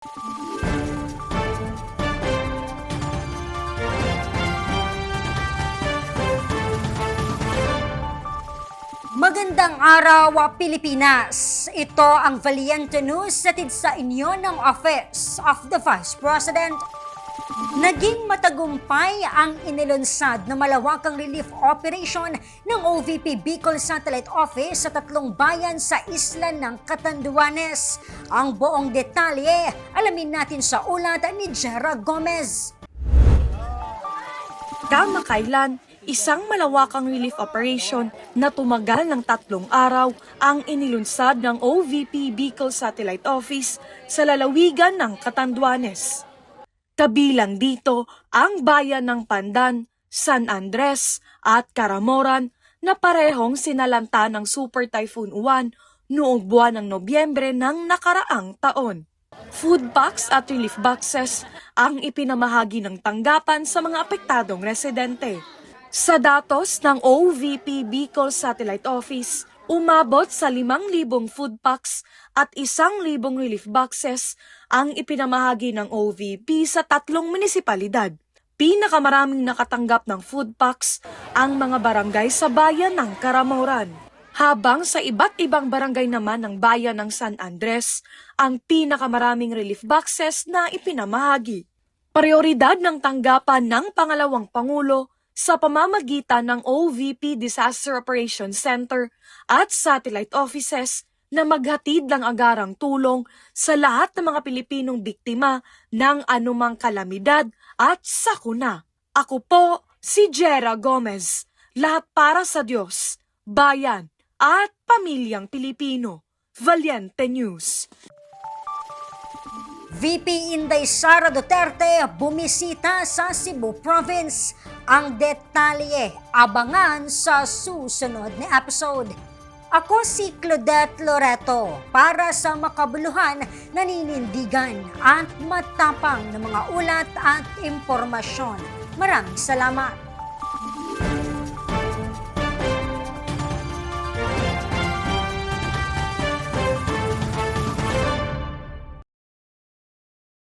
Magandang araw, Pilipinas! Ito ang Valiente News hatid sa inyo ng Office of the Vice President. Naging matagumpay ang inilunsad na malawakang relief operation ng OVP Bicol Satellite Office sa 3 bayan sa isla ng Catanduanes. Ang buong detalye, alamin natin sa ulat ni Jera Gomez. Kamakailan, isang malawakang relief operation na tumagal ng 3 araw ang inilunsad ng OVP Bicol Satellite Office sa lalawigan ng Catanduanes. Kabilang dito ang bayan ng Pandan, San Andres at Caramoran na parehong sinalanta ng Super Typhoon Uwan noong buwan ng Nobyembre ng nakaraang taon. Food packs at relief boxes ang ipinamahagi ng tanggapan sa mga apektadong residente. Sa datos ng OVP Bicol Satellite Office, umabot sa 5,000 food packs at 1,000 relief boxes ang ipinamahagi ng OVP sa 3 munisipalidad. Pinakamaraming nakatanggap ng food packs ang mga barangay sa bayan ng Caramoran. Habang sa iba't ibang barangay naman ng bayan ng San Andres, ang pinakamaraming relief boxes na ipinamahagi. Prioridad ng tanggapan ng pangalawang Pangulo sa pamamagitan ng OVP Disaster Operations Center at satellite offices na maghatid ng agarang tulong sa lahat ng mga Pilipinong biktima ng anumang kalamidad at sakuna. Ako po si Jera Gomez, lahat para sa Diyos, bayan at pamilyang Pilipino. Valiente News. VP Inday Sara Duterte bumisita sa Cebu Province. Ang detalye, abangan sa susunod na episode. Ako si Claudette Loreto para sa makabuluhan, naninindigan at matapang na mga ulat at impormasyon. Maraming salamat.